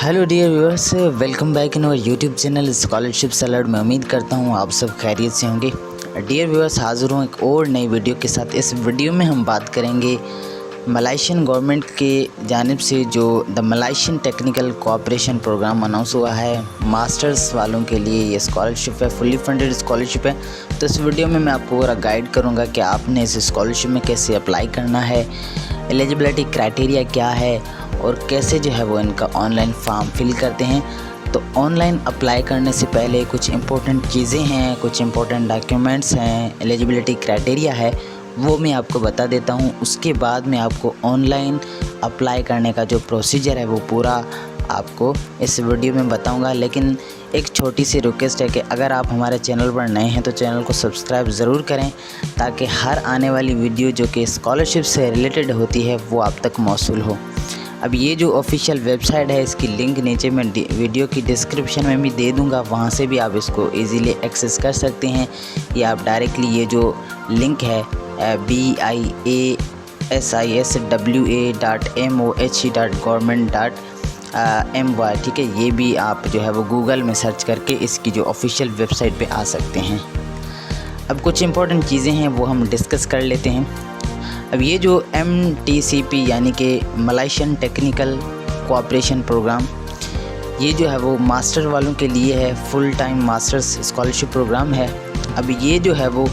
Hello dear viewers, welcome back in our YouTube channel scholarship salad. मैं उम्मीद करता हूँ आप सब खैरियत से होंगे। डियर व्यूअर्स, हाज़िर हूँ एक और नई वीडियो के साथ। इस वीडियो में हम बात करेंगे मलाइशियन गवर्नमेंट के जानिब से जो the Malaysian technical cooperation programme announce हुआ है मास्टर्स वालों के लिए। ये स्कॉलरशिप है, फुल्ली फंडेड स्कॉलरशिप है। तो इस वीडियो में मैं आपको पूरा गाइड करूँगा कि आपने इस स्कॉलरशिप में कैसे अप्लाई करना है, एलिजिबिलिटी क्राइटेरिया क्या है और कैसे जो है वो इनका ऑनलाइन फॉर्म फिल करते हैं। तो ऑनलाइन अप्लाई करने से पहले कुछ इंपॉर्टेंट चीज़ें हैं, कुछ इंपॉर्टेंट डॉक्यूमेंट्स हैं, एलिजिबिलिटी क्राइटेरिया है, वो मैं आपको बता देता हूँ। उसके बाद मैं आपको ऑनलाइन अप्लाई करने का जो प्रोसीजर है वो पूरा आपको इस वीडियो में बताऊंगा। लेकिन एक छोटी सी रिक्वेस्ट है कि अगर आप हमारे चैनल पर नए हैं तो चैनल को सब्सक्राइब ज़रूर करें, ताकि हर आने वाली वीडियो जो कि स्कॉलरशिप से रिलेटेड होती है वो आप तक मौसूल हो। अब ये जो ऑफिशियल वेबसाइट है, इसकी लिंक नीचे मैं वीडियो की डिस्क्रिप्शन में भी दे दूंगा, वहाँ से भी आप इसको इजीली एक्सेस कर सकते हैं। या आप डायरेक्टली ये जो लिंक है BIASISWA.MOHE.government.my, ठीक है, ये भी आप जो है वो गूगल में सर्च करके इसकी जो ऑफिशियल वेबसाइट पे आ सकते हैं। अब कुछ इंपॉर्टेंट चीज़ें हैं वो हम डिस्कस कर लेते हैं। अब ये जो MTCP यानी कि मलाइशियन टेक्निकल कोऑपरेशन प्रोग्राम, ये जो है वो मास्टर वालों के लिए है, full time masters scholarship programme है। अब ये जो है वो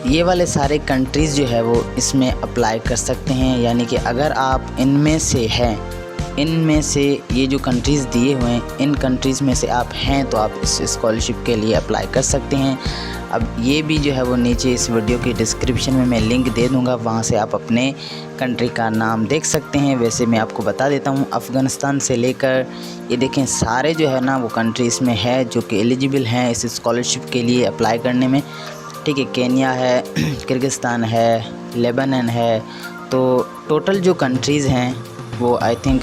ये वाले सारे कंट्रीज़ जो है वो इसमें अप्लाई कर सकते हैं। यानी कि अगर आप इनमें से हैं, इनमें से ये जो कंट्रीज़ दिए हुए हैं, इन कंट्रीज़ में से आप हैं तो आप इस स्कॉलरशिप के लिए अप्लाई कर सकते हैं। अब ये भी जो है वो नीचे इस वीडियो की डिस्क्रिप्शन में मैं लिंक दे दूंगा, वहाँ से आप अपने कंट्री का नाम देख सकते हैं। वैसे मैं आपको बता देता हूँ, अफ़गानिस्तान से लेकर ये देखें सारे जो है ना वो कंट्री इसमें है जो कि एलिजिबल हैं इस स्कॉलरशिप के लिए अप्लाई करने में, ठीक है। केन्या है, किर्गिस्तान है, लेबनान है। तो टोटल जो कंट्रीज़ हैं वो आई थिंक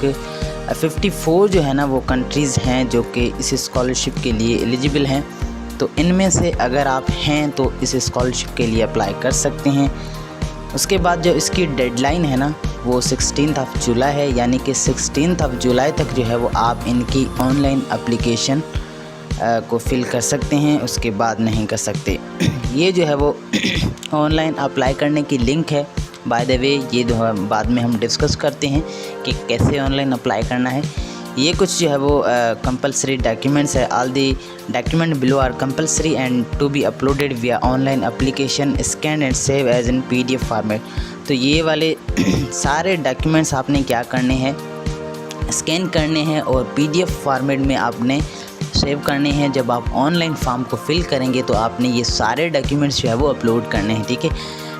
54 जो है ना वो कंट्रीज़ हैं जो कि इस स्कॉलरशिप के लिए एलिजिबल हैं। तो इनमें से अगर आप हैं तो इस स्कॉलरशिप के लिए अप्लाई कर सकते हैं। उसके बाद जो इसकी डेडलाइन है ना वो 16 जुलाई है, यानी कि 16 जुलाई तक जो है वो आप इनकी ऑनलाइन एप्लीकेशन को फिल कर सकते हैं, उसके बाद नहीं कर सकते। ये जो है वो ऑनलाइन अप्लाई करने की लिंक है। बाय द वे ये बाद में हम डिस्कस करते हैं कि कैसे ऑनलाइन अप्लाई करना है। ये कुछ जो है वो कंपलसरी डॉक्यूमेंट्स है। All the document below are compulsory and to be uploaded via online application, scan and save as in PDF format. तो ये वाले सारे डॉक्यूमेंट्स आपने क्या करने हैं, स्कैन करने हैं और PDF फॉर्मेट में आपने सेव करने हैं। जब आप ऑनलाइन फॉर्म को फिल करेंगे तो आपने ये सारे डॉक्यूमेंट्स जो है वो अपलोड करने हैं, ठीक है।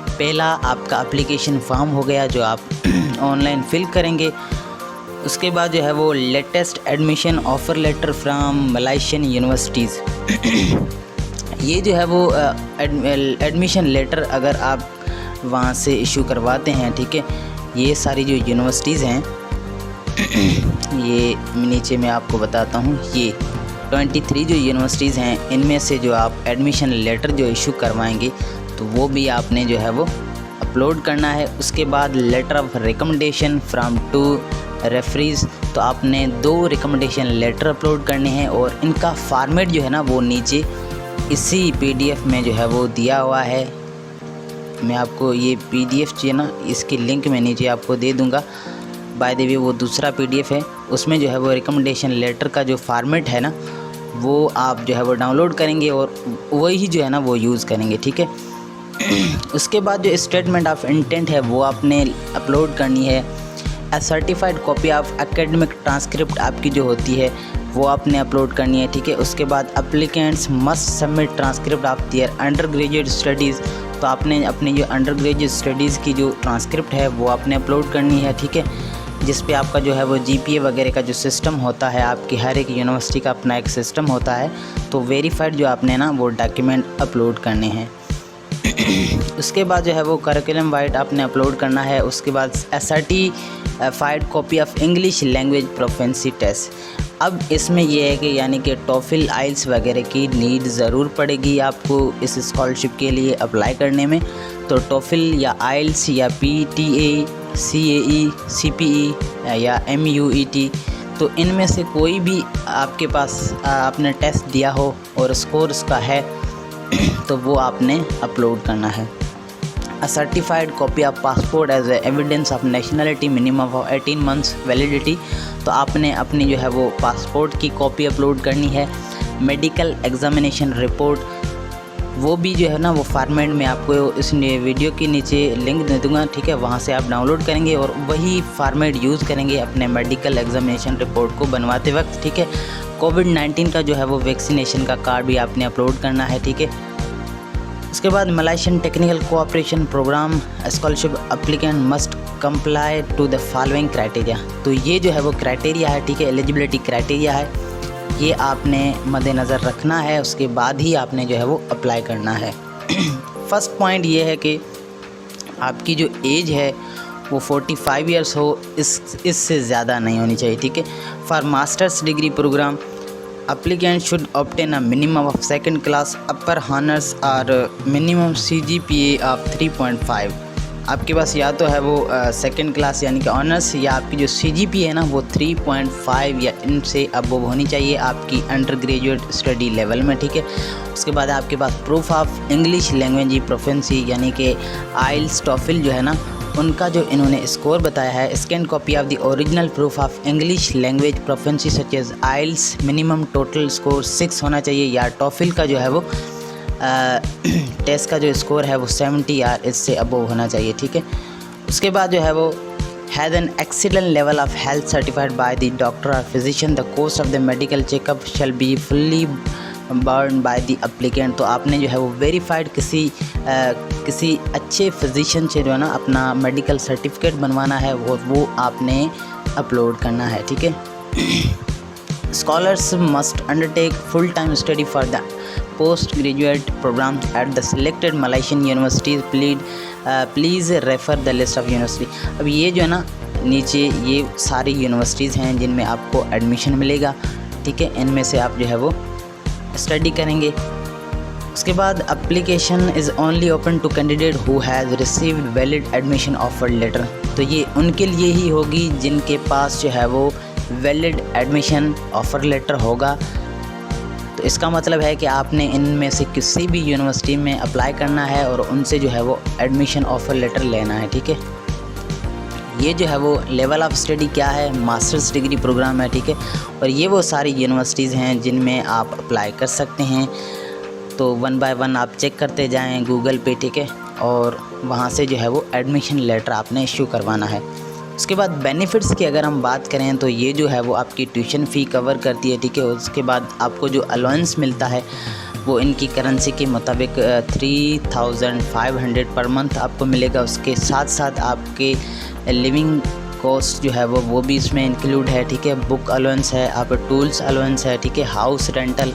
पहला आपका एप्लीकेशन फॉर्म हो गया जो आप ऑनलाइन फिल करेंगे। उसके बाद जो है वो latest admission offer letter from Malaysian universities. ये जो है वो एडमिशन लेटर अगर आप वहाँ से इशू करवाते हैं, ठीक है। ये सारी जो यूनिवर्सिटीज़ हैं, ये नीचे मैं आपको बताता हूँ, ये 23 जो यूनिवर्सिटीज़ हैं, इनमें से जो आप एडमिशन लेटर जो इशू करवाएंगे तो वो भी आपने जो है वो अपलोड करना है। उसके बाद letter of recommendation from 2 referees, तो आपने 2 रिकमेंडेशन लेटर अपलोड करने हैं और इनका फॉर्मेट जो है ना वो नीचे इसी PDF में जो है वो दिया हुआ है। मैं आपको ये PDF जो है ना इसकी लिंक मैं नीचे आपको दे दूंगा। बाय द वे वो दूसरा PDF है, उसमें जो है वो रिकमेंडेशन लेटर का जो फॉर्मेट है ना वो आप जो है वो डाउनलोड करेंगे और वही जो है ना वो यूज़ करेंगे, ठीक है। उसके बाद जो स्टेटमेंट ऑफ इंटेंट है वो आपने अपलोड करनी है। A certified copy of academic transcript आपकी जो होती है वो आपने अपलोड करनी है, ठीक है। उसके बाद applicants must submit transcript of their under graduate studies, तो आपने अपनी जो अंडर ग्रेजुएट स्टडीज़ की जो ट्रांसक्रिप्ट है वो आपने अपलोड करनी है, ठीक है। जिस पे आपका जो है वो GPA वगैरह का जो सिस्टम होता है, आपकी हर एक यूनिवर्सिटी का अपना एक सिस्टम होता है, तो वेरीफाइड जो आपने ना वो डॉक्यूमेंट अपलोड करने हैं। उसके बाद जो है वो करिकुलम वाइट आपने अपलोड करना है। उसके बाद certified copy of English language proficiency test. अब इसमें ये है कि यानी कि टॉफिल आइल्स वगैरह की नीड ज़रूर पड़ेगी आपको इस स्कॉलरशिप के लिए अप्लाई करने में। तो टॉफिल या आइल्स या PTA, CAE, CPE या MUET, तो इनमें से कोई भी आपके पास आपने टेस्ट दिया हो और स्कोर उसका है तो वो आपने अपलोड करना है। A certified copy of passport as evidence of nationality minimum of 18 months validity, तो आपने अपनी जो है वो पासपोर्ट की कॉपी अपलोड करनी है। मेडिकल एग्जामिनेशन रिपोर्ट, वो भी जो है ना वो फॉर्मेट में आपको इस वीडियो के नीचे लिंक दे दूँगा, ठीक है, वहाँ से आप डाउनलोड करेंगे और वही फॉर्मेट यूज़ करेंगे अपने मेडिकल एग्जामिनेशन रिपोर्ट को बनवाते वक्त, ठीक है। कोविड-19 का जो है वो वैक्सीनेशन का कार्ड भी आपने अपलोड करना है, ठीक है। उसके बाद Malaysian technical cooperation programme scholarship applicant must comply to the following criteria, तो ये जो है वो क्राइटेरिया है, ठीक है, एलिजिबिलिटी क्राइटेरिया है, ये आपने मद्देनज़र रखना है, उसके बाद ही आपने जो है वो अप्लाई करना है। फर्स्ट पॉइंट ये है कि आपकी जो एज है वो 45 इयर्स हो, इससे ज़्यादा नहीं होनी चाहिए, ठीक है। For masters degree programme applicant should obtain a minimum of second class upper honors और minimum CGPA of 3.5। आपके पास या तो है वो सेकंड क्लास यानी कि ऑनर्स, या आपकी जो CGPA है ना वो 3.5 या इनसे अबव होनी चाहिए आपकी अंडर ग्रेजुएट स्टडी लेवल में, ठीक है। उसके बाद आपके पास proof of English language proficiency यानी कि आइल्स टॉफिल जो है ना उनका जो इन्होंने स्कोर बताया है। Scan copy of the original proof of English language proficiency such as IELTS minimum total score 6 होना चाहिए, या टॉफिल का जो है वो टेस्ट का जो स्कोर है वो 70 या इससे अबव होना चाहिए, ठीक है। उसके बाद जो है वो has an excellent level of health certified by the doctor और physician, the cost of the medical checkup shall be fully borne by the applicant, तो आपने जो है वो वेरीफाइड किसी अच्छे फिजिशियन से जो है ना अपना मेडिकल सर्टिफिकेट बनवाना है, वो आपने अपलोड करना है, ठीक है। Scholars must undertake full time study for the post graduate programme at the selected Malaysian universities, please refer the list of university. अब ये जो है ना नीचे ये सारी यूनिवर्सिटीज़ हैं जिनमें आपको एडमिशन मिलेगा, ठीक है, इनमें से आप जो है वो स्टडी करेंगे। उसके बाद application is only open to candidate who has received valid admission offer letter, तो ये उनके लिए ही होगी जिनके पास जो है वो वैलिड एडमिशन ऑफ़र लेटर होगा। तो इसका मतलब है कि आपने इनमें से किसी भी यूनिवर्सिटी में अप्लाई करना है और उनसे जो है वो एडमिशन ऑफ़र लेटर लेना है, ठीक है। ये जो है वो लेवल ऑफ़ स्टडी क्या है, मास्टर्स डिग्री प्रोग्राम है, ठीक है। और ये वो सारी यूनिवर्सिटीज़ हैं जिनमें आप अप्लाई कर सकते हैं, तो 1 बाय 1 आप चेक करते जाएं गूगल पे, ठीक है, और वहाँ से जो है वो एडमिशन लेटर आपने इशू करवाना है। उसके बाद बेनिफिट्स की अगर हम बात करें तो ये जो है वो आपकी ट्यूशन फ़ी कवर करती है, ठीक है। उसके बाद आपको जो अलाउंस मिलता है वो इनकी करेंसी के मुताबिक 3500 पर मंथ आपको मिलेगा। उसके साथ साथ आपके लिविंग कॉस्ट जो है वो भी इसमें इंक्लूड है, ठीक है। बुक अलाउंस है, आप टूल्स अलाउंस है, ठीक है, हाउस रेंटल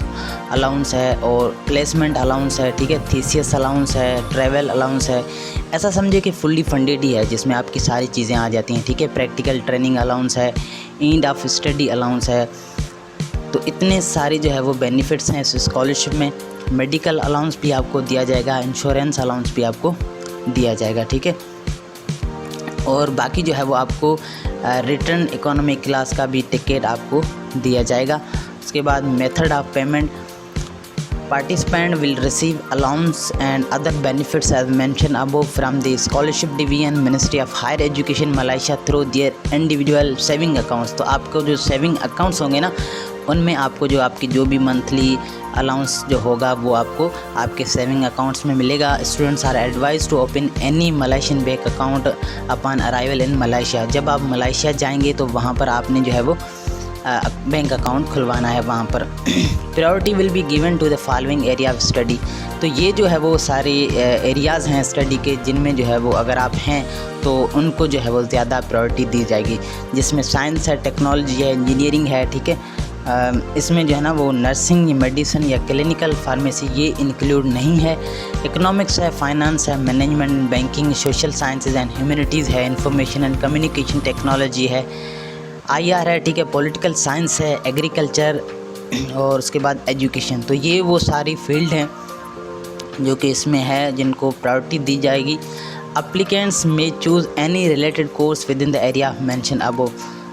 अलाउंस है और प्लेसमेंट अलाउंस है, ठीक है, थीसियस अलाउंस है, ट्रैवल अलाउंस है। ऐसा समझे कि फुल्ली फंडेड ही है जिसमें आपकी सारी चीज़ें आ जाती हैं, ठीक है। प्रैक्टिकल ट्रेनिंग अलाउंस है, एंड ऑफ स्टडी अलाउंस है, तो इतने सारे जो है वो बेनिफिट्स हैं इस स्कॉलरशिप में। मेडिकल अलाउंस भी आपको दिया जाएगा, इंश्योरेंस अलाउंस भी आपको दिया जाएगा, ठीक है। और बाकी जो है वो आपको रिटर्न इकोनॉमी क्लास का भी टिकट आपको दिया जाएगा। उसके बाद method of payment, participant will receive allowance and other benefits as mention above from the scholarship division ministry of higher education Malaysia through their individual saving accounts, तो आपको जो सेविंग अकाउंट्स होंगे ना उनमें आपको जो आपकी जो भी मंथली अलाउंस जो होगा वो आपको आपके सेविंग अकाउंट्स में मिलेगा। Students are advised to open any Malaysian bank account upon arrival in Malaysia, जब आप मलेशिया जाएंगे तो वहाँ पर आपने जो है वो बैंक अकाउंट खुलवाना है वहाँ पर। Priority will be given to the following area of study, तो ये जो है वो सारे एरियाज़ हैं स्टडी के जिनमें जो है वो अगर आप हैं तो उनको जो है वो ज़्यादा प्रायोरिटी दी जाएगी, जिसमें साइंस है, टेक्नोलॉजी है, इंजीनियरिंग है, ठीक है। इसमें जो है ना वो नर्सिंग, मेडिसिन या क्लिनिकल फार्मेसी ये इंक्लूड नहीं है। इकोनॉमिक्स है, फाइनेंस है, management, banking, social sciences and humanities है, इंफॉर्मेशन एंड कम्युनिकेशन टेक्नोलॉजी है, IR है, ठीक है, पॉलिटिकल साइंस है, एग्रीकल्चर और उसके बाद एजुकेशन। तो ये वो सारी फील्ड हैं जो कि इसमें है जिनको प्रायोरिटी दी जाएगी। एप्लीकेंट्स में choose any related course with in the area mention above,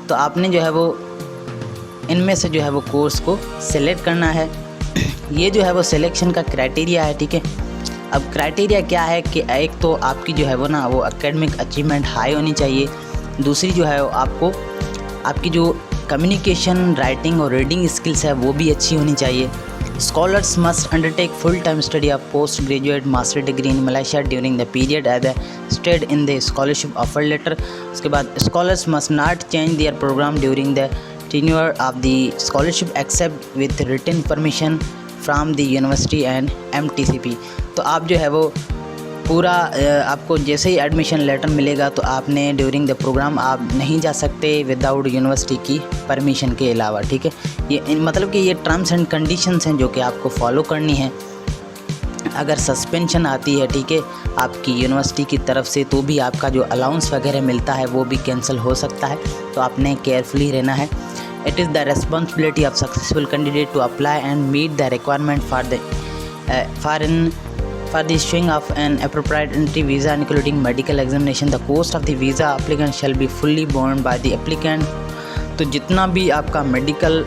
तो आपने जो है वो इनमें से जो है वो कोर्स को सिलेक्ट करना है। ये जो है वो सिलेक्शन का क्राइटेरिया है, ठीक है। अब क्राइटेरिया क्या है कि एक तो आपकी जो है वो ना वो एकेडमिक अचीवमेंट हाई होनी चाहिए। दूसरी जो है वो आपकी जो कम्युनिकेशन, राइटिंग और रीडिंग स्किल्स है वो भी अच्छी होनी चाहिए। Scholars must undertake full time study of post graduate master degree in Malaysia during the period as stated in the scholarship offer letter. उसके बाद scholars must not change their program during the tenure of the scholarship except with written permission from the university and MTCP। तो आप जो है वो पूरा आपको जैसे ही एडमिशन लेटर मिलेगा तो आपने ड्यूरिंग द प्रोग्राम आप नहीं जा सकते विदाउट यूनिवर्सिटी की परमिशन के अलावा, ठीक है। ये मतलब कि ये टर्म्स एंड कंडीशंस हैं जो कि आपको फॉलो करनी है। अगर सस्पेंशन आती है, ठीक है, आपकी यूनिवर्सिटी की तरफ से, तो भी आपका जो अलाउंस वगैरह मिलता है वो भी कैंसिल हो सकता है, तो आपने केयरफुली रहना है। It is the responsibility of successful candidate to apply and meet the requirement for the issuing of an appropriate entry visa including medical examination. The cost of the visa applicant shall be fully borne by the applicant। तो जितना भी आपका medical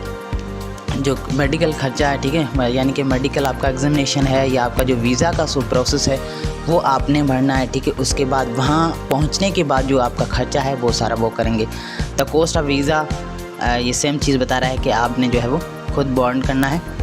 खर्चा है, ठीक है, यानी कि मेडिकल आपका एग्जामिनेशन है या आपका जो वीज़ा का प्रोसेस है वो आपने भरना है, ठीक है। उसके बाद वहाँ पहुँचने के बाद जो आपका खर्चा है वो सारा वो करेंगे। द कोस्ट ऑफ वीज़ा ये सेम चीज़ बता रहा है कि आपने जो है वो खुद बॉर्न करना है।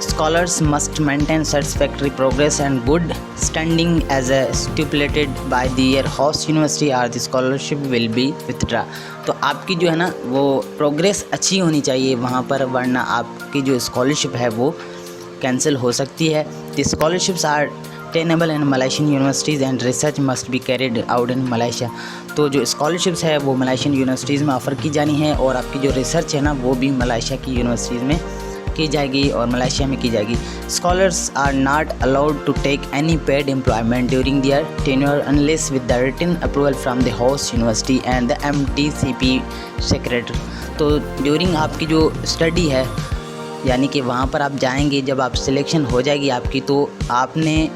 Scholars must maintain satisfactory progress and good standing as stipulated by their host university or the scholarship will be withdrawn। तो आपकी जो है ना वो प्रोग्रेस अच्छी होनी चाहिए वहाँ पर, वरना आपकी जो स्कॉलरशिप है वो कैंसिल हो सकती है। The scholarships are attainable in Malaysian universities and research must be carried out in Malaysia। तो जो स्कॉलरशिप्स है वो मलेशियन यूनिवर्सिटीज़ में ऑफ़र की जानी है और आपकी जो रिसर्च है ना वो भी मलेशिया की यूनिवर्सिटीज़ में की जाएगी और मलेशिया में की जाएगी। Scholars are not allowed to take any paid employment during their tenure unless with the written approval from the host university and the MTCP secretary. तो ड्यूरिंग आपकी जो स्टडी है, यानी कि वहाँ पर आप जाएंगे, जब आप सिलेक्शन हो जाएगी आपकी, तो आपने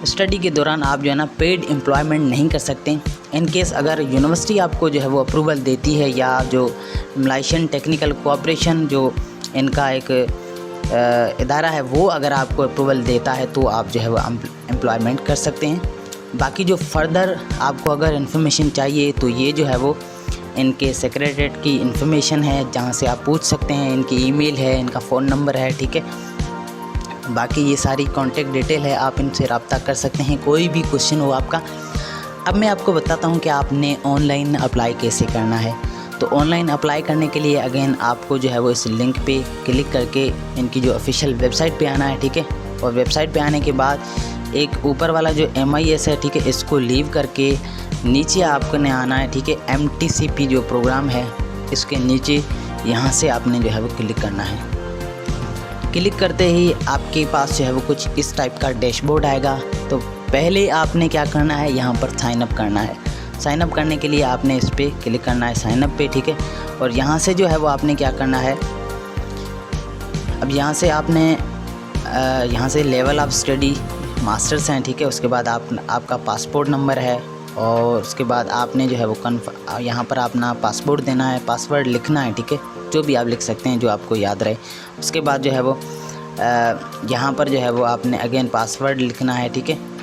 स्टडी के दौरान आप जो है ना पेड एम्प्लॉयमेंट नहीं कर सकते। इन केस अगर यूनिवर्सिटी आपको जो है वो अप्रूवल देती है या जो मलेशियन टेक्निकल कोऑपरेशन जो इनका एक इदारा है वो अगर आपको अप्रूवल देता है तो आप जो है वो एम्प्लॉयमेंट कर सकते हैं। बाकी जो फर्दर आपको अगर इन्फॉर्मेशन चाहिए तो ये जो है वो इनके सेक्रेटरीट की इन्फॉर्मेशन है जहाँ से आप पूछ सकते हैं। इनकी ईमेल है, इनका फ़ोन नंबर है, ठीक है। बाकी ये सारी कॉन्टेक्ट डिटेल है, आप इनसे रब्ता कर सकते हैं कोई भी क्वेश्चन हो आपका। अब मैं आपको बताता हूँ कि आपने ऑनलाइन अप्लाई कैसे करना है। तो ऑनलाइन अप्लाई करने के लिए अगेन आपको जो है वो इस लिंक पे क्लिक करके इनकी जो ऑफिशियल वेबसाइट पे आना है, ठीक है। और वेबसाइट पे आने के बाद एक ऊपर वाला जो MIS है, ठीक है, इसको लीव करके नीचे आपको ने आना है, ठीक है। MTCP जो प्रोग्राम है इसके नीचे यहाँ से आपने जो है वो क्लिक करना है। क्लिक करते ही आपके पास जो है वो कुछ इस टाइप का डैशबोर्ड आएगा। तो पहले आपने क्या करना है, यहाँ पर साइन अप करना है। साइन अप करने के लिए आपने इस पर क्लिक करना है, साइन अप पे, ठीक है। और यहाँ से जो है वो आपने क्या करना है, अब यहाँ से आपने यहाँ से लेवल ऑफ स्टडी मास्टर्स हैं, ठीक है। उसके बाद आपका पासपोर्ट नंबर है और उसके बाद आपने जो है वो यहाँ पर अपना पासपोर्ट देना है, पासवर्ड लिखना है, ठीक है। जो भी आप लिख सकते हैं जो आपको याद रहे। उसके बाद जो है वो यहाँ पर जो है वो आपने अगेन पासवर्ड लिखना है, ठीक है।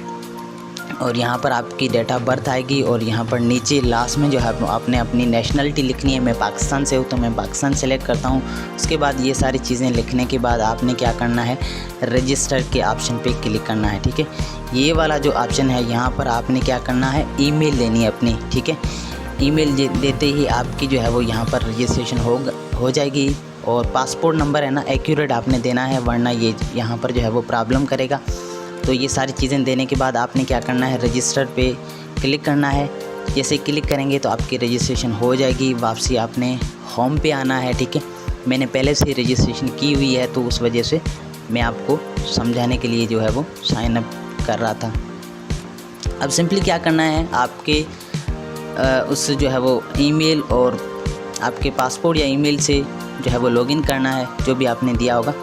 और यहाँ पर आपकी डेट ऑफ बर्थ आएगी और यहाँ पर नीचे लास्ट में जो है आपने अपनी नेशनलिटी लिखनी है। मैं पाकिस्तान से हूँ तो मैं पाकिस्तान सेलेक्ट करता हूँ। उसके बाद ये सारी चीज़ें लिखने के बाद आपने क्या करना है, रजिस्टर के ऑप्शन पे क्लिक करना है, ठीक है। ये वाला जो ऑप्शन है यहाँ पर आपने क्या करना है, ईमेल देनी है अपनी, ठीक है। ईमेल देते ही आपकी जो है वो यहाँ पर रजिस्ट्रेशन हो जाएगी। और पासपोर्ट नंबर है ना एक्यूरेट आपने देना है, वरना ये यहाँ पर जो है वो प्रॉब्लम करेगा। तो ये सारी चीज़ें देने के बाद आपने क्या करना है, रजिस्टर पे क्लिक करना है। जैसे क्लिक करेंगे तो आपकी रजिस्ट्रेशन हो जाएगी। वापसी आपने होम पे आना है, ठीक है। मैंने पहले से रजिस्ट्रेशन की हुई है तो उस वजह से मैं आपको समझाने के लिए जो है वो साइन अप कर रहा था। अब सिंपली क्या करना है, आपके उस जो है वो ईमेल और आपके पासपोर्ट या ईमेल से जो है वो लॉगिन करना है, जो भी आपने दिया होगा।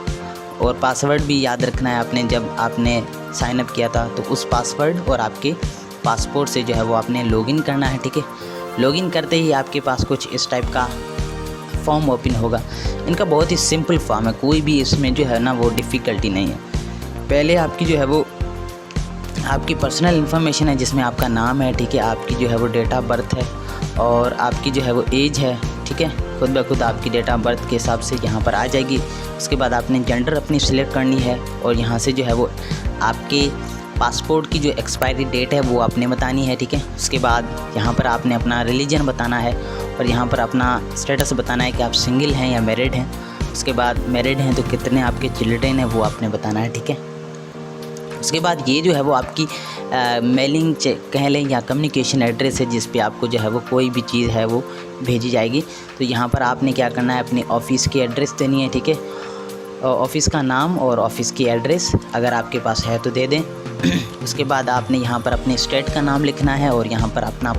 और पासवर्ड भी याद रखना है आपने, जब आपने साइन अप किया था तो उस पासवर्ड और आपके पासपोर्ट से जो है वो आपने लॉगिन करना है, ठीक है। लॉगिन करते ही आपके पास कुछ इस टाइप का फॉर्म ओपन होगा। इनका बहुत ही सिंपल फॉर्म है, कोई भी इसमें जो है ना वो डिफ़िकल्टी नहीं है। पहले आपकी जो है वो आपकी पर्सनल इन्फॉर्मेशन है, जिसमें आपका नाम है, ठीक है, आपकी जो है वो डेट ऑफ बर्थ है और आपकी जो है वो एज है, ठीक है, खुद ब खुद आपकी डेट ऑफ बर्थ के हिसाब से यहाँ पर आ जाएगी। उसके बाद आपने जेंडर अपनी सिलेक्ट करनी है और यहाँ से जो है वो आपके पासपोर्ट की जो एक्सपायरी डेट है वो आपने बतानी है, ठीक है। उसके बाद यहाँ पर आपने अपना रिलीजन बताना है और यहाँ पर अपना स्टेटस बताना है कि आप सिंगल हैं या मैरिड हैं। उसके बाद मैरिड हैं तो कितने आपके चिल्ड्रेन हैं वो आपने बताना है, ठीक है। उसके बाद ये जो है वो आपकी मेलिंग कह लें या कम्युनिकेशन एड्रेस है, जिस पे आपको जो है वो कोई भी चीज़ है वो भेजी जाएगी। तो यहाँ पर आपने क्या करना है, अपनी ऑफ़िस की एड्रेस देनी है, ठीक है, ऑफ़िस का नाम और ऑफ़िस की एड्रेस अगर आपके पास है तो दे दें। उसके बाद आपने यहाँ पर अपने स्टेट का नाम लिखना है और यहाँ पर अपना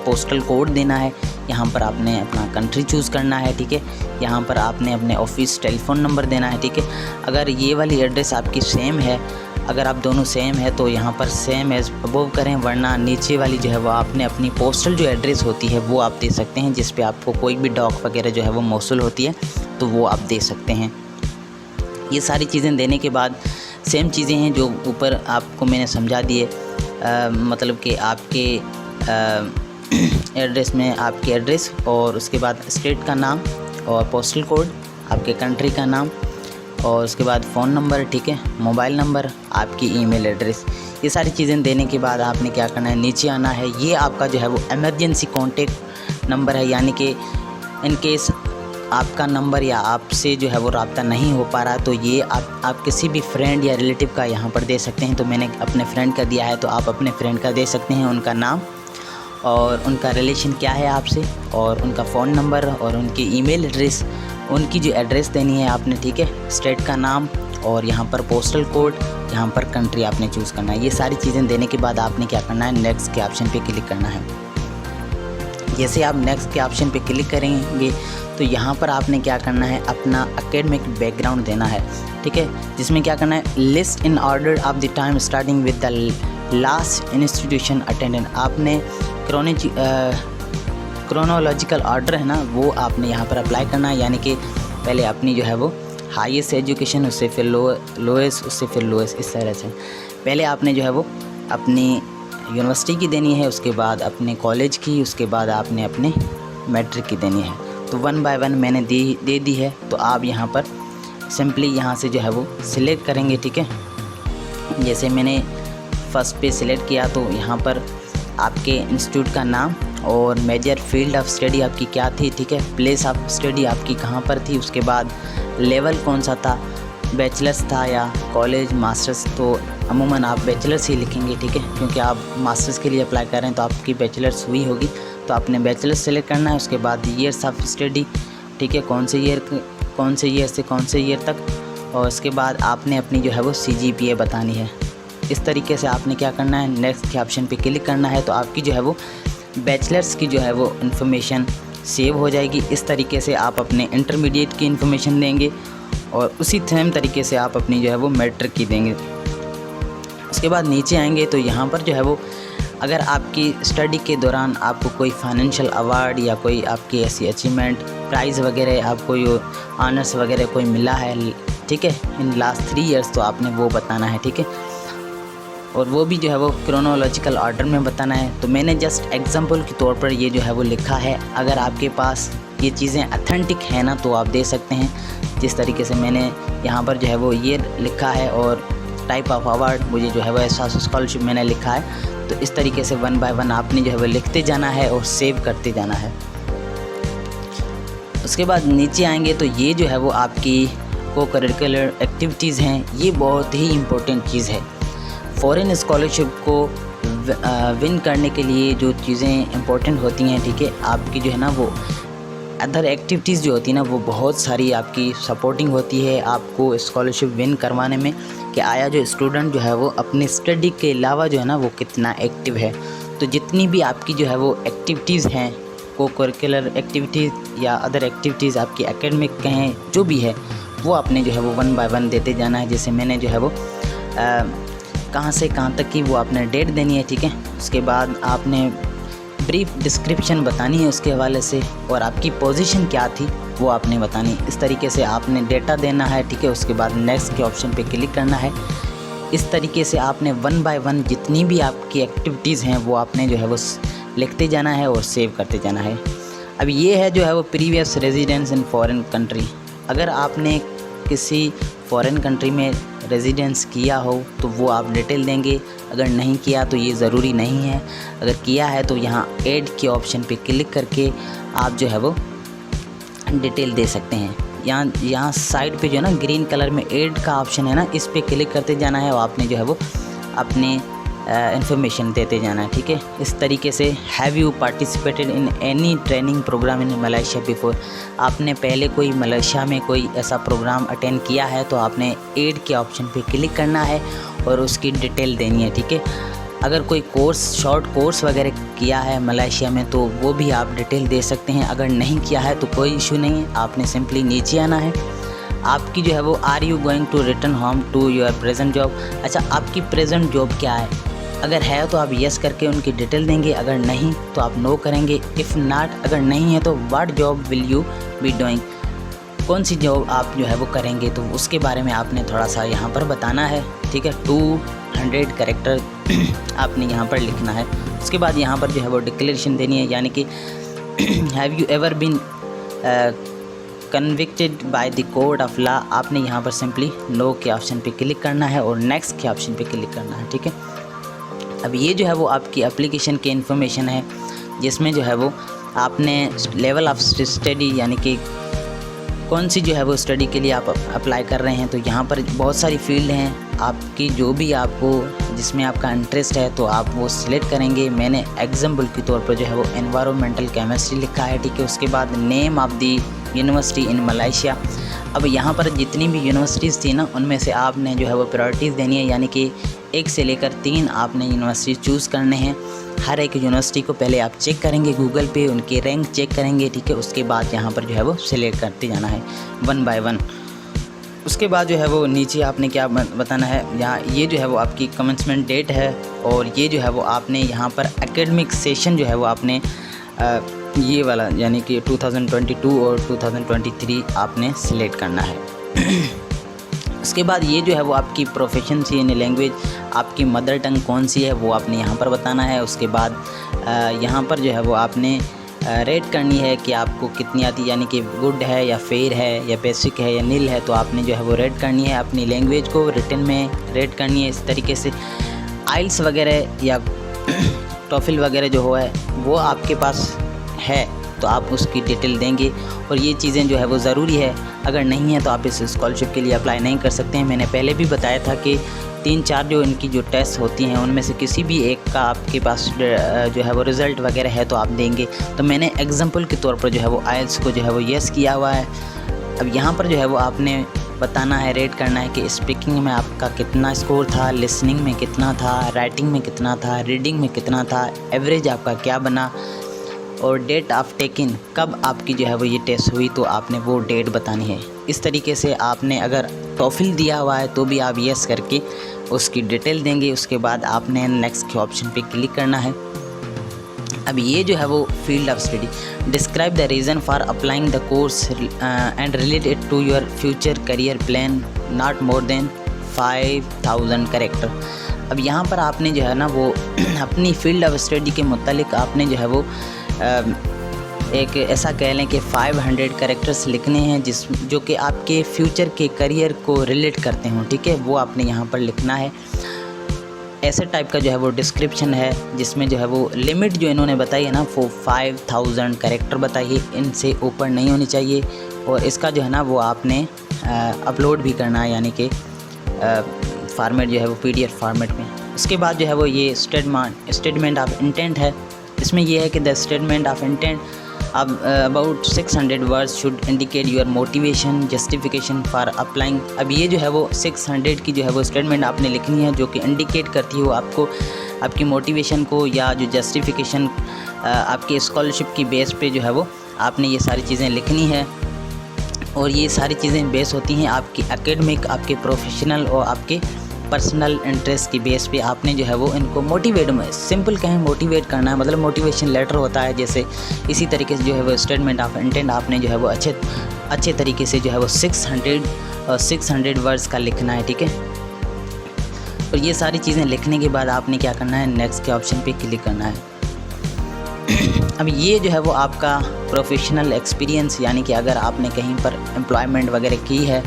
पोस्टल कोड देना है। यहाँ पर आपने अपना कंट्री चूज़ करना है, ठीक है। यहाँ पर आपने अपने ऑफ़िस टेलीफ़ोन नंबर देना है, ठीक है। अगर ये वाली एड्रेस आपकी सेम है, अगर आप दोनों सेम है तो यहाँ पर सेम एज अबव करें, वरना नीचे वाली जो है वो आपने अपनी पोस्टल जो एड्रेस होती है वो आप दे सकते हैं, जिस पे आपको कोई भी डॉक वगैरह जो है वो मौसूल होती है तो वो आप दे सकते हैं। ये सारी चीज़ें देने के बाद सेम चीज़ें हैं जो ऊपर आपको मैंने समझा दिए, मतलब कि आपके एड्रेस में आपकी एड्रेस और उसके बाद स्टेट का नाम और पोस्टल कोड, आपके कंट्री का नाम और उसके बाद फ़ोन नंबर, ठीक है, मोबाइल नंबर, आपकी ईमेल एड्रेस। ये सारी चीज़ें देने के बाद आपने क्या करना है, नीचे आना है। ये आपका जो है वो इमरजेंसी कॉन्टेक्ट नंबर है, यानी कि इन केस आपका नंबर या आपसे जो है वो रब्ता नहीं हो पा रहा तो ये आप किसी भी फ्रेंड या रिलेटिव का यहाँ पर दे सकते हैं। तो मैंने अपने फ्रेंड का दिया है तो आप अपने फ्रेंड का दे सकते हैं, उनका नाम और उनका रिलेशन क्या है आपसे और उनका फ़ोन नंबर और उनकी ईमेल एड्रेस, उनकी जो एड्रेस देनी है आपने, ठीक है, स्टेट का नाम और यहाँ पर पोस्टल कोड, यहाँ पर कंट्री आपने चूज़ करना है। ये सारी चीज़ें देने के बाद आपने क्या करना है, नेक्स्ट के ऑप्शन पे क्लिक करना है। जैसे आप नेक्स्ट के ऑप्शन पे क्लिक करेंगे तो यहाँ पर आपने क्या करना है, अपना एकेडमिक बैकग्राउंड देना है, ठीक है, जिसमें क्या करना है, list in order of the time starting with the last institution attendant. आपने क्रोनोलॉजिकल ऑर्डर है ना वो आपने यहाँ पर अप्लाई करना है, यानी कि पहले अपनी जो है वो हाईएस्ट एजुकेशन, उससे फिर लोएस्ट, उससे फिर लोएस्ट, इस तरह से पहले आपने जो है वो अपनी यूनिवर्सिटी की देनी है, उसके बाद अपने कॉलेज की, उसके बाद आपने अपने मैट्रिक की देनी है। तो 1 बाय 1 मैंने दे दी है। तो आप यहाँ पर सिंपली यहाँ से जो है वो सिलेक्ट करेंगे, ठीक है। जैसे मैंने फर्स्ट पे सिलेक्ट किया तो यहाँ पर आपके इंस्टीट्यूट का नाम और मेजर फील्ड ऑफ स्टडी आपकी क्या थी, ठीक है, प्लेस ऑफ स्टडी आपकी कहाँ पर थी, उसके बाद लेवल कौन सा था, बैचलर्स था या कॉलेज मास्टर्स। तो अमूमन आप बैचलर्स ही लिखेंगे, ठीक है, क्योंकि आप मास्टर्स के लिए अप्लाई कर रहे हैं तो आपकी बैचलर्स हुई होगी, तो आपने बैचलर्स सेलेक्ट करना है। उसके बाद ईयर्स ऑफ स्टडी, ठीक है, कौन से ईयर से कौन से ईयर तक, और उसके बाद आपने अपनी जो है वो CGPA बतानी है। इस तरीके से आपने क्या करना है, नेक्स्ट के ऑप्शन पे क्लिक करना है। तो आपकी जो है वो बैचलर्स की जो है वो इन्फॉर्मेशन सेव हो जाएगी। इस तरीके से आप अपने इंटरमीडिएट की इन्फॉर्मेशन देंगे और उसी सेम तरीके से आप अपनी जो है वो मैट्रिक की देंगे। उसके बाद नीचे आएंगे तो यहाँ पर जो है वो अगर आपकी स्टडी के दौरान आपको कोई फाइनेंशियल अवार्ड या कोई आपकी ऐसी अचीवमेंट प्राइज़ वगैरह, आपको ये ऑनर्स वगैरह कोई मिला है, ठीक है, इन लास्ट 3 ईयर्स, तो आपने वो बताना है, ठीक है, और वो भी जो है वो क्रोनोलॉजिकल ऑर्डर में बताना है। तो मैंने जस्ट एग्जांपल के तौर पर ये जो है वो लिखा है। अगर आपके पास ये चीज़ें अथेंटिक है ना तो आप दे सकते हैं, जिस तरीके से मैंने यहाँ पर जो है वो ये लिखा है और टाइप ऑफ अवार्ड मुझे जो है वो एहसास स्कॉलरशिप मैंने लिखा है। तो इस तरीके से 1 बाय 1 आपने जो है वो लिखते जाना है और सेव करते जाना है। उसके बाद नीचे आएंगे तो ये जो है वो आपकी को करिकुलर एक्टिविटीज़ हैं, ये बहुत ही इम्पोर्टेंट चीज़ है। फॉरेन स्कॉलरशिप को विन करने के लिए जो चीज़ें इम्पोर्टेंट होती हैं, ठीक है, आपकी जो है ना वो अदर एक्टिविटीज़ जो होती है ना वो बहुत सारी आपकी सपोर्टिंग होती है आपको स्कॉलरशिप विन करवाने में, कि आया जो स्टूडेंट जो है वो अपनी स्टडी के अलावा जो है ना वो कितना एक्टिव है। तो जितनी भी आपकी जो है वो एक्टिविटीज़ हैं, को करिकुलर एक्टिविटीज़ या अदर एक्टिविटीज़ आपकी एकेडमिक कहें जो भी है, वो आपने जो है वो 1 बाय 1 देते जाना है। जैसे मैंने जो है वो कहाँ से कहाँ तक की वो आपने डेट देनी है, ठीक है। उसके बाद आपने ब्रीफ डिस्क्रिप्शन बतानी है उसके हवाले से, और आपकी पोजीशन क्या थी वो आपने बतानी। इस तरीके से आपने डेटा देना है, ठीक है। उसके बाद नेक्स्ट के ऑप्शन पे क्लिक करना है। इस तरीके से आपने 1 बाय 1 जितनी भी आपकी एक्टिविटीज़ हैं वो आपने जो है वो लिखते जाना है और सेव करते जाना है। अब ये है जो है वो previous residence in foreign country. अगर आपने किसी फॉरेन कंट्री में रेजिडेंस किया हो तो वो आप डिटेल देंगे, अगर नहीं किया तो ये ज़रूरी नहीं है। अगर किया है तो यहाँ ऐड के ऑप्शन पे क्लिक करके आप जो है वो डिटेल दे सकते हैं। यहाँ साइड पे जो है ना ग्रीन कलर में ऐड का ऑप्शन है ना, इस पे क्लिक करते जाना है और आपने जो है वो अपने इन्फॉर्मेशन देते जाना है, ठीक है। इस तरीके से have you participated in any training program in Malaysia before. आपने पहले कोई मलेशिया में कोई ऐसा प्रोग्राम अटेंड किया है तो आपने ऐड के ऑप्शन पे क्लिक करना है और उसकी डिटेल देनी है, ठीक है। अगर कोई कोर्स शॉर्ट कोर्स वगैरह किया है मलेशिया में तो वो भी आप डिटेल दे सकते हैं। अगर नहीं किया है तो कोई इशू नहीं है, आपने सिंपली नीचे आना है। आपकी जो है वो are you going to return home to your present job. अच्छा, आपकी प्रेजेंट जॉब क्या है? अगर है तो आप यस करके उनकी डिटेल देंगे, अगर नहीं तो आप नो करेंगे। इफ़ नॉट, अगर नहीं है तो what job will you be doing, कौन सी जॉब आप जो है वो करेंगे, तो उसके बारे में आपने थोड़ा सा यहाँ पर बताना है, ठीक है। 200 कैरेक्टर आपने यहाँ पर लिखना है। उसके बाद यहाँ पर जो है वो डिक्लेरेशन देनी है, यानी कि have you ever been convicted by the court of law. आपने यहाँ पर सिंपली नो के ऑप्शन पे क्लिक करना है और नेक्स्ट के ऑप्शन पे क्लिक करना है, ठीक है। अब ये जो है वो आपकी एप्लीकेशन की इन्फॉर्मेशन है, जिसमें जो है वो आपने लेवल ऑफ स्टडी यानी कि कौन सी जो है वो स्टडी के लिए आप अप्लाई कर रहे हैं। तो यहाँ पर बहुत सारी फील्ड हैं, आपकी जो भी आपको जिसमें आपका इंटरेस्ट है तो आप वो सिलेक्ट करेंगे। मैंने एग्जाम्पल के तौर पर जो है वो एनवायरमेंटल केमिस्ट्री लिखा है, ठीक है। उसके बाद name of the university in Malaysia. अब यहाँ पर जितनी भी यूनिवर्सिटीज़ थी ना, उनमें से आपने जो है वो प्रायोरिटीज़ देनी है, यानी कि 1 से लेकर 3 आपने यूनिवर्सिटी चूज़ करने हैं। हर एक यूनिवर्सिटी को पहले आप चेक करेंगे गूगल पे, उनके रैंक चेक करेंगे, ठीक है। उसके बाद यहाँ पर जो है वो सिलेक्ट करते जाना है 1 बाय 1। उसके बाद जो है वो नीचे आपने क्या बताना है, यहाँ ये जो है वो आपकी कमेंसमेंट डेट है, और ये जो है वो आपने यहाँ पर एकेडमिक सेशन जो है वो आपने ये वाला यानी कि 2022 और 2023 आपने सिलेक्ट करना है। उसके बाद ये जो है वो आपकी प्रोफेशनसी इन लैंग्वेज, आपकी मदर टंग कौन सी है वो आपने यहाँ पर बताना है। उसके बाद यहाँ पर जो है वो आपने रेट करनी है कि आपको कितनी आती है, यानी कि गुड है या फेयर है या बेसिक है या नील है। तो आपने जो है वो रेट करनी है, अपनी लैंग्वेज को रिटन में रेट करनी है। इस तरीके से आइल्स वगैरह या टॉफिल वगैरह जो हो है वो आपके पास है तो आप उसकी डिटेल देंगे, और ये चीज़ें जो है वो ज़रूरी है। अगर नहीं है तो आप इस स्कॉलरशिप के लिए अप्लाई नहीं कर सकते हैं। मैंने पहले भी बताया था कि 3-4 जो इनकी जो टेस्ट होती हैं उनमें से किसी भी एक का आपके पास जो है वो रिज़ल्ट वगैरह है तो आप देंगे। तो मैंने एग्जांपल के तौर पर जो है वो आइल्स को जो है वो यस किया हुआ है। अब यहाँ पर जो है वो आपने बताना है, रेट करना है कि स्पीकिंग में आपका कितना स्कोर था, लिसनिंग में कितना था, राइटिंग में कितना था, रीडिंग में कितना था, एवरेज आपका क्या बना, और डेट ऑफ टेकिंग, कब आपकी जो है वो ये टेस्ट हुई तो आपने वो डेट बतानी है। इस तरीके से आपने अगर टॉफिल दिया हुआ है तो भी आप यस करके उसकी डिटेल देंगे। उसके बाद आपने नेक्स्ट के ऑप्शन पे क्लिक करना है। अब ये जो है वो field of study, describe the reason for applying the course and relate it to your future career plan, not more than 5000 character. अब यहाँ पर आपने जो है ना वो अपनी फील्ड ऑफ स्टडी के मुतालिक आपने जो है वो एक ऐसा कह लें कि 500 कैरेक्टर्स लिखने हैं जो कि आपके फ्यूचर के करियर को रिलेट करते हों, ठीक है। वो आपने यहाँ पर लिखना है। ऐसे टाइप का जो है वो डिस्क्रिप्शन है, जिसमें जो है वो लिमिट जो इन्होंने बताई है ना वो 5000 कैरेक्टर बताइए, इनसे ऊपर नहीं होनी चाहिए। और इसका जो है ना वो आपने अपलोड भी करना है, यानी कि फॉर्मेट जो है वो PDF फॉर्मेट में। उसके बाद जो है वो ये स्टेटमेंट ऑफ इंटेंट है। इसमें यह है कि the statement of intent about 600 words should indicate your motivation justification for applying. अब ये जो है वो 600 की जो है वो स्टेटमेंट आपने लिखनी है, जो कि इंडिकेट करती है वो आपको आपकी मोटिवेशन को, या जो जस्टिफिकेशन आपके स्कॉलरशिप की बेस पे जो है वो आपने ये सारी चीज़ें लिखनी है। और ये सारी चीज़ें बेस होती हैं आपकी एकेडमिक, आपके प्रोफेशनल और आपके पर्सनल इंटरेस्ट की बेस पे आपने जो है वो इनको मोटिवेट में सिंपल कहें मोटिवेट करना है, मतलब मोटिवेशन लेटर होता है जैसे, इसी तरीके से जो है वो स्टेटमेंट ऑफ इंटेंट आपने जो है वो अच्छे तरीके से जो है वो 600 वर्ड्स का लिखना है, ठीक है। और ये सारी चीज़ें लिखने के बाद आपने क्या करना है, नेक्स्ट के ऑप्शन पे क्लिक करना है। अब ये जो है वो आपका प्रोफेशनल एक्सपीरियंस, यानी कि अगर आपने कहीं पर एम्प्लॉयमेंट वगैरह की है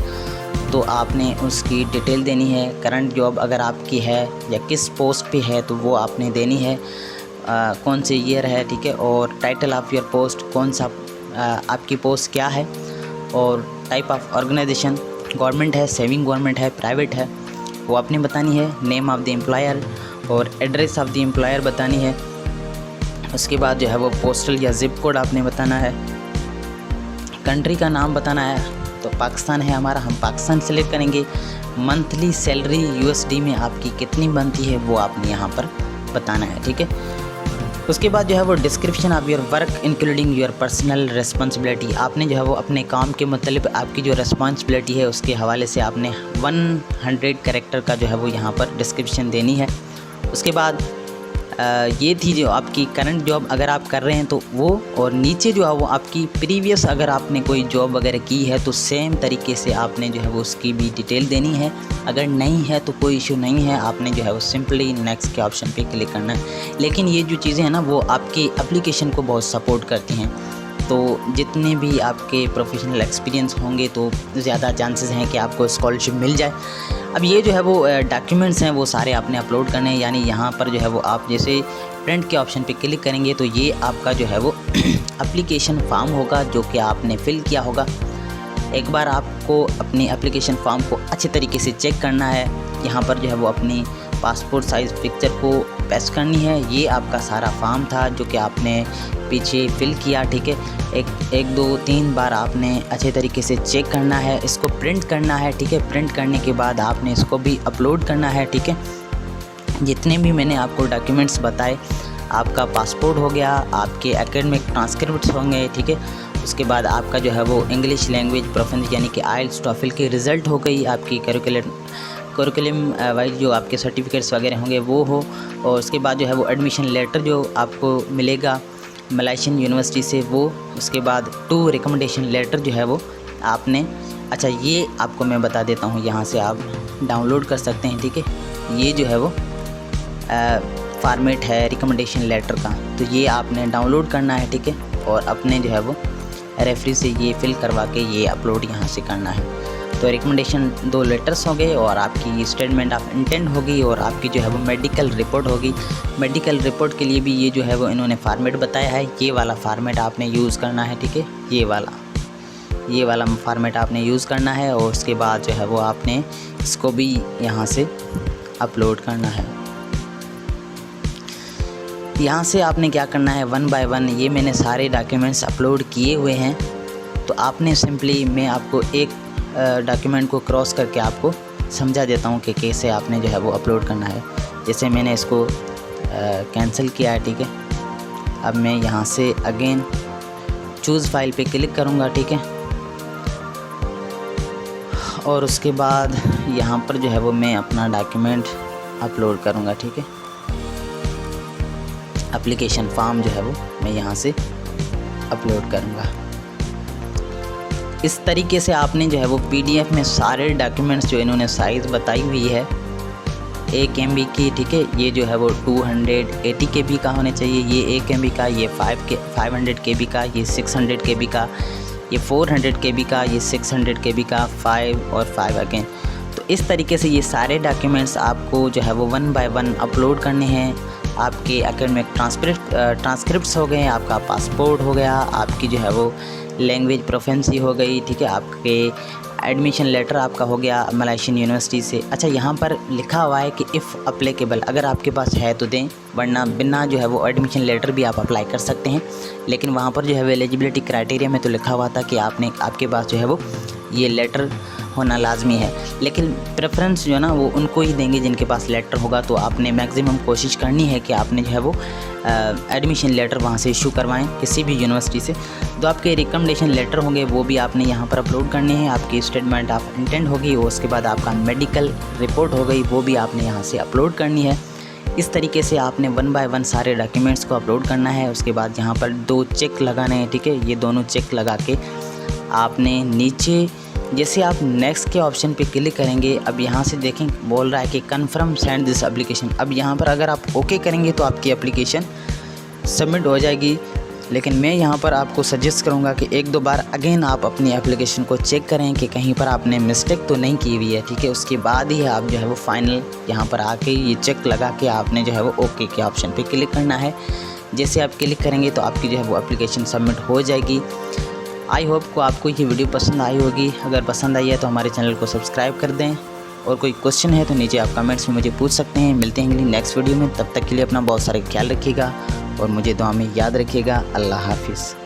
तो आपने उसकी डिटेल देनी है। करंट जॉब अगर आपकी है या किस पोस्ट पे है तो वो आपने देनी है, कौन से ईयर है, ठीक है। और टाइटल ऑफ योर पोस्ट, कौन सा आपकी पोस्ट क्या है, और टाइप ऑफ ऑर्गेनाइजेशन, गवर्नमेंट है, सेविंग गवर्नमेंट है, प्राइवेट है, वो आपने बतानी है। नेम ऑफ़ द एम्प्लॉयर और एड्रेस ऑफ़ द एम्प्लॉयर बतानी है। उसके बाद जो है वो पोस्टल या ज़िप कोड आपने बताना है। कंट्री का नाम बताना है, तो पाकिस्तान है हमारा, हम पाकिस्तान सेलेक्ट करेंगे। मंथली सैलरी USD में आपकी कितनी बनती है वो आपने यहाँ पर बताना है, ठीक है। उसके बाद जो है वो description of your work including your personal responsibility, आपने जो है वो अपने काम के मतलब आपकी जो रिस्पॉन्सिबिलिटी है उसके हवाले से आपने 100 कैरेक्टर का जो है वो यहाँ पर डिस्क्रिप्शन देनी है। उसके बाद ये थी जो आपकी करंट जॉब अगर आप कर रहे हैं तो वो, और नीचे जो है वो आपकी प्रीवियस अगर आपने कोई जॉब वगैरह की है तो सेम तरीके से आपने जो है वो उसकी भी डिटेल देनी है। अगर नहीं है तो कोई इशू नहीं है, आपने जो है वो सिंपली नेक्स्ट के ऑप्शन पे क्लिक करना है। लेकिन ये जो चीज़ें हैं ना वो आपकी एप्लीकेशन को बहुत सपोर्ट करती हैं, तो जितने भी आपके प्रोफेशनल एक्सपीरियंस होंगे तो ज़्यादा चांसेस हैं कि आपको स्कॉलरशिप मिल जाए। अब ये जो है वो डॉक्यूमेंट्स हैं वो सारे आपने अपलोड करने हैं, यानी यहाँ पर जो है वो आप जैसे प्रिंट के ऑप्शन पे क्लिक करेंगे तो ये आपका जो है वो एप्लीकेशन फॉर्म होगा जो कि आपने फ़िल किया होगा। एक बार आपको अपनी एप्लीकेशन फॉर्म को अच्छे तरीके से चेक करना है। यहाँ पर जो है वो अपनी पासपोर्ट साइज़ पिक्चर को पेस्ट करनी है। ये आपका सारा फॉर्म था जो कि आपने पीछे फिल किया, ठीक है। एक 2-3 बार आपने अच्छे तरीके से चेक करना है, इसको प्रिंट करना है, ठीक है। प्रिंट करने के बाद आपने इसको भी अपलोड करना है, ठीक है। जितने भी मैंने आपको डॉक्यूमेंट्स बताए, आपका पासपोर्ट हो गया, आपके एकेडमिक ट्रांसक्रिप्ट्स होंगे, ठीक है। उसके बाद आपका जो है वो इंग्लिश लैंग्वेज प्रोफिशिएंसी यानी कि IELTS टॉफिल की रिज़ल्ट हो गई, आपकी करिकुलम वाइज जो आपके सर्टिफिकेट्स वगैरह होंगे वो हो। और उसके बाद जो है वो एडमिशन लेटर जो आपको मिलेगा मलेशियन यूनिवर्सिटी से वो। उसके बाद 2 रिकमेंडेशन लेटर जो है वो आपने, अच्छा ये आपको मैं बता देता हूँ, यहाँ से आप डाउनलोड कर सकते हैं, ठीक है। ये जो है वो फॉर्मेट है रिकमेंडेशन लेटर का, तो ये आपने डाउनलोड करना है, ठीक है। और अपने जो है वो रेफरी से ये फिल करवा के ये अपलोड यहाँ से करना है। तो रिकमेंडेशन 2 लेटर्स हो गए और आपकी स्टेटमेंट ऑफ इंटेंट होगी और आपकी जो है वो मेडिकल रिपोर्ट होगी। मेडिकल रिपोर्ट के लिए भी ये जो है वो इन्होंने फार्मेट बताया है, ये वाला फार्मेट आपने यूज़ करना है, ठीक है। ये वाला फार्मेट आपने यूज़ करना है और उसके बाद जो है वो आपने इसको भी यहाँ से अपलोड करना है। यहाँ से आपने क्या करना है, 1 बाय 1 ये मैंने सारे डॉक्यूमेंट्स अपलोड किए हुए हैं। तो आपने सिंपली, मैं आपको एक डॉक्यूमेंट को क्रॉस करके आपको समझा देता हूँ कि कैसे आपने जो है वो अपलोड करना है। जैसे मैंने इसको कैंसिल किया है, ठीक है। अब मैं यहाँ से अगेन चूज़ फाइल पे क्लिक करूँगा, ठीक है। और उसके बाद यहाँ पर जो है वो मैं अपना डॉक्यूमेंट अपलोड करूँगा, ठीक है। एप्लीकेशन फॉर्म जो है वो मैं यहाँ से अपलोड करूँगा। इस तरीके से आपने जो है वो PDF में सारे डॉक्यूमेंट्स जो इन्होंने साइज़ बताई हुई है 1 MB की, ठीक है। ये जो है वो 280 KB का होना चाहिए, ये 1 MB का, ये 500 KB का, ये 600 KB का, ये 400 KB का, ये 600 KB का, 5 और 5 अगेन। तो इस तरीके से ये सारे डॉक्यूमेंट्स आपको जो है वो 1 बाय 1 अपलोड करने हैं। आपके एकेडमिक ट्रांसक्रिप्ट्स हो गए, आपका पासपोर्ट हो गया, आपकी जो है वो लैंग्वेज प्रोफिशिएंसी हो गई, ठीक है। आपके एडमिशन लेटर आपका हो गया मलेशियन यूनिवर्सिटी से। अच्छा यहाँ पर लिखा हुआ है कि इफ़ अप्लीकेबल, अगर आपके पास है तो दें, वरना बिना जो है वो एडमिशन लेटर भी आप अप्लाई कर सकते हैं। लेकिन वहाँ पर जो है वो एलिजिबिलिटी क्राइटेरिया में तो लिखा हुआ था कि आपके पास जो है वो ये लेटर होना लाजमी है, लेकिन प्रेफरेंस जो है ना वो उनको ही देंगे जिनके पास लेटर होगा। तो आपने मैक्सिमम कोशिश करनी है कि आपने जो है वो एडमिशन लेटर वहाँ से इशू करवाएं किसी भी यूनिवर्सिटी से। तो आपके रिकमेंडेशन लेटर होंगे वो भी आपने यहाँ पर अपलोड करने हैं। आपकी स्टेटमेंट ऑफ इंटेंट होगी, उसके बाद आपका मेडिकल रिपोर्ट हो गई, वो भी आपने यहाँ से अपलोड करनी है। इस तरीके से आपने 1 बाय 1 सारे डॉक्यूमेंट्स को अपलोड करना है। उसके बाद यहाँ पर 2 चेक लगाने हैं, ठीक है। ये दोनों चेक लगा के आपने नीचे जैसे आप नेक्स्ट के ऑप्शन पे क्लिक करेंगे, अब यहाँ से देखें बोल रहा है कि कन्फर्म सेंड दिस एप्लीकेशन। अब यहाँ पर अगर आप ओके करेंगे तो आपकी एप्लीकेशन सबमिट हो जाएगी। लेकिन मैं यहाँ पर आपको सजेस्ट करूँगा कि 1-2 बार अगेन आप अपनी एप्लीकेशन को चेक करें कि कहीं पर आपने मिस्टेक तो नहीं की हुई है, ठीक है। उसके बाद ही आप जो है वो फाइनल यहाँ पर आके ये चेक लगा के आपने जो है वो ओके के ऑप्शन पे क्लिक करना है। जैसे आप क्लिक करेंगे तो आपकी जो है वो एप्लीकेशन सबमिट हो जाएगी। आई होप को आपको ये वीडियो पसंद आई होगी। अगर पसंद आई है तो हमारे चैनल को सब्सक्राइब कर दें, और कोई क्वेश्चन है तो नीचे आप कमेंट्स में मुझे पूछ सकते हैं। मिलते हैं अगली नेक्स्ट वीडियो में, तब तक के लिए अपना बहुत सारा ख्याल रखिएगा और मुझे दुआ में याद रखिएगा। अल्लाह हाफिज़।